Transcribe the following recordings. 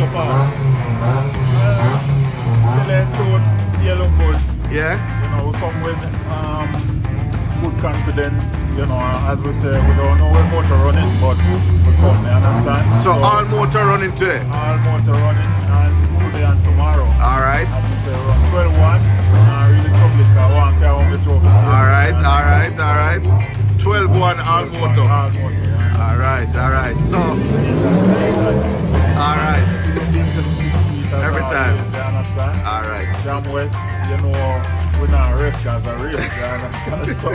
so far. Select tune, you look good. Yeah. You know, we come with good confidence. You know, as we say, we don't know when motor running, but we come, you understand? So all motor running today. All motor running and today and tomorrow. All right. As we say, run 12-1. Really public, I want to the trophy. All right. All right. All right. 12-1 all motor. All motor. All right. All right. So. All right. Every time. You understand? All right. Jam West, you know, we're not risk as a race, you understand? So,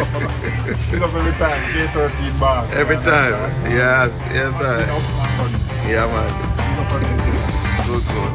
pick up every time, J13 bar. Every time. Yes. Yes, sir. Yeah, man. Good, good.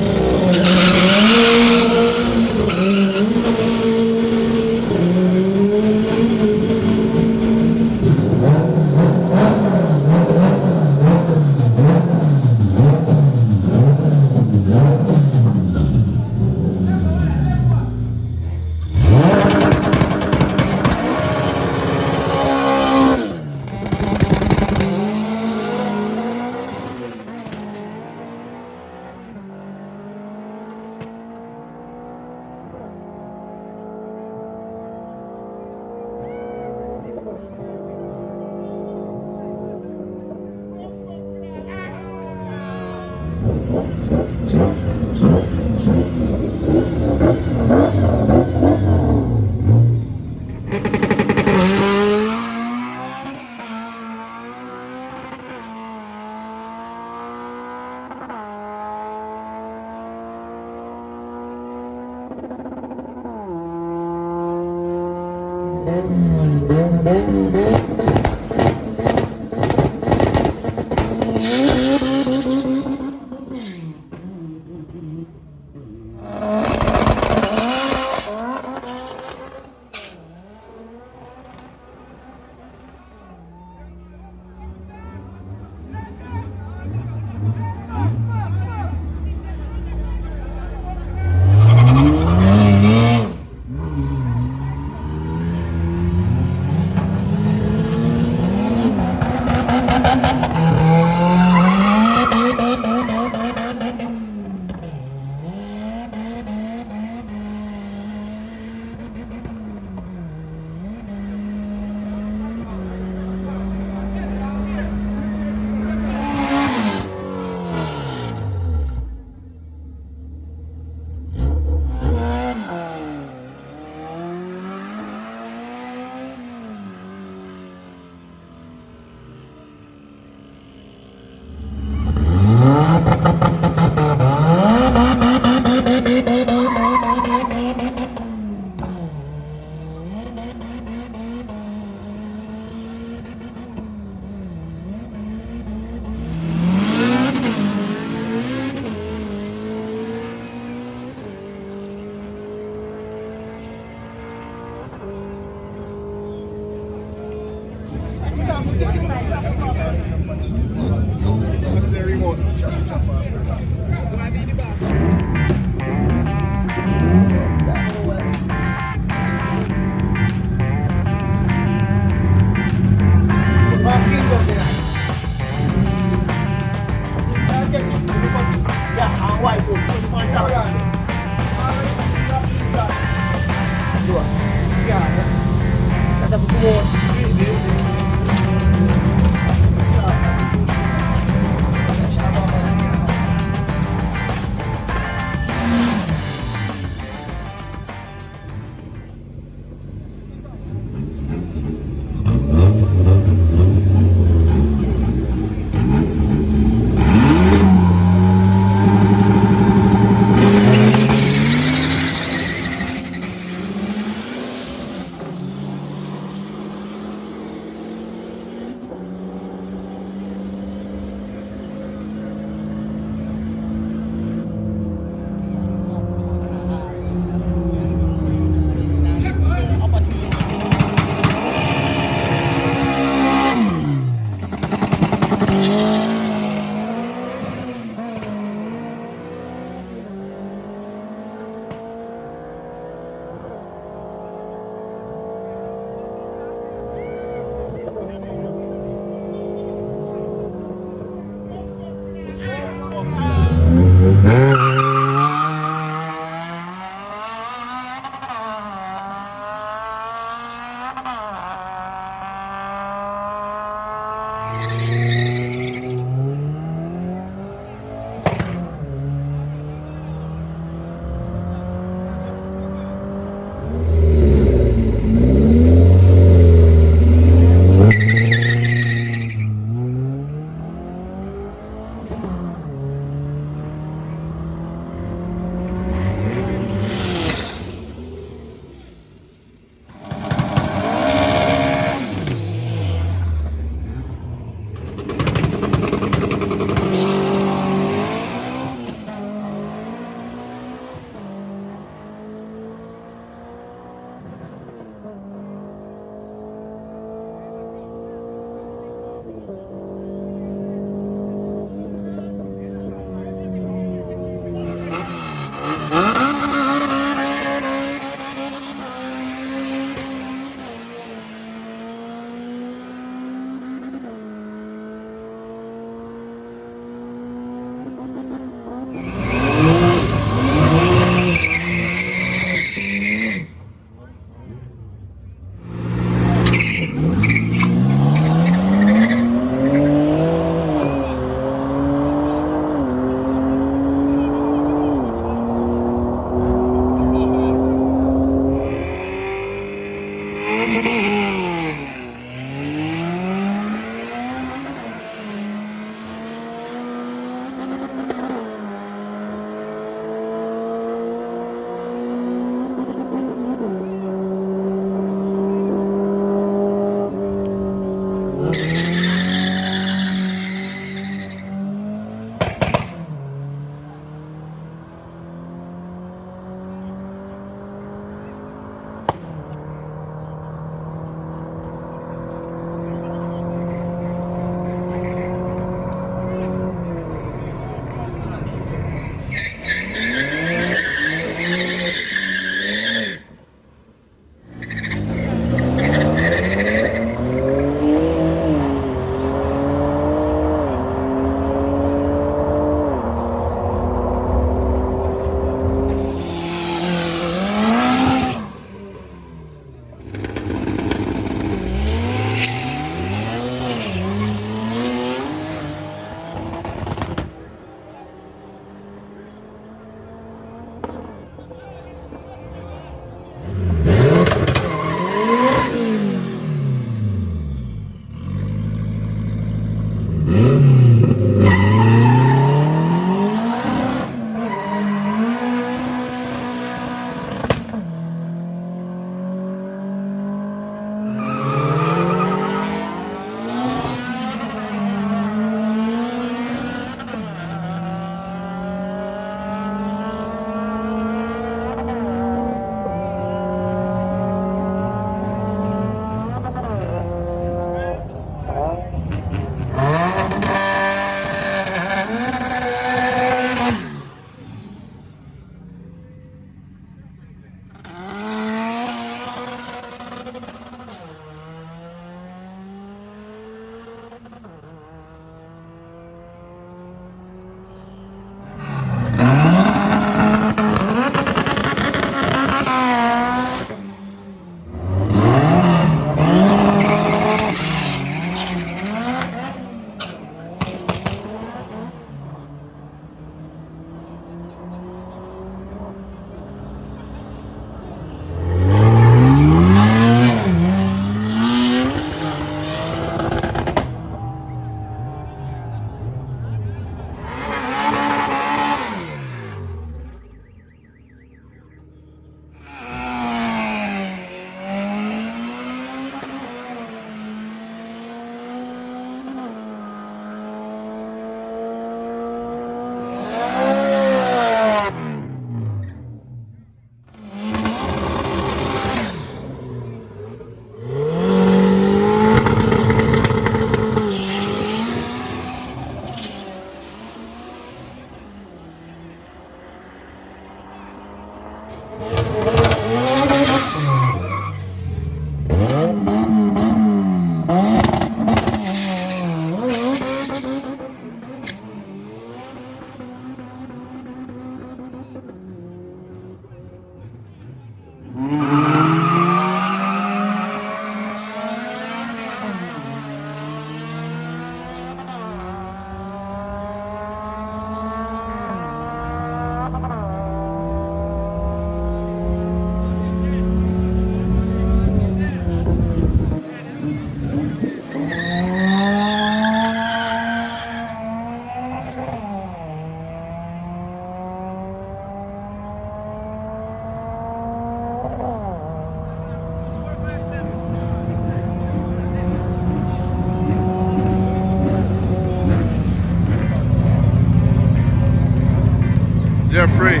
Jeffrey.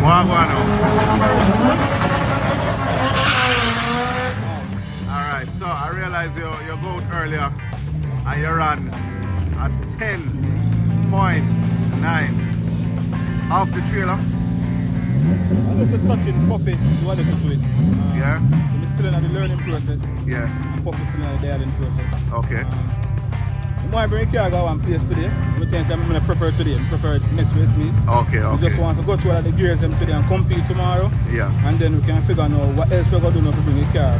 Wagwano. Alright, so I realize you go out earlier and you ran at 10.9 off the trailer. I'm just touching Puppy, what to do it. Yeah? I'm still in the learning process. Yeah. And Puppy still in the learning process. Okay. I want to bring a car go one place today. But then I'm going to prefer today. I prefer next race meet. Okay, We just want to go through all the gears them today and compete tomorrow. Yeah. And then we can figure out what else we're going to do now to bring a car to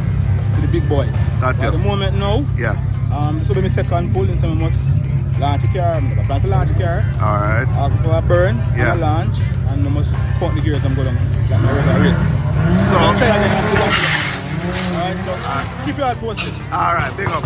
the big boys. That's At it. the moment now, Yeah. this will be my second pull, and so we must launch a car. I'm going to plan to launch a car. Alright. Ask for a burn, Yeah. and a launch, and we must put the gears and go down like my regular race. So, Alright, so keep your eye posted. alright, big up.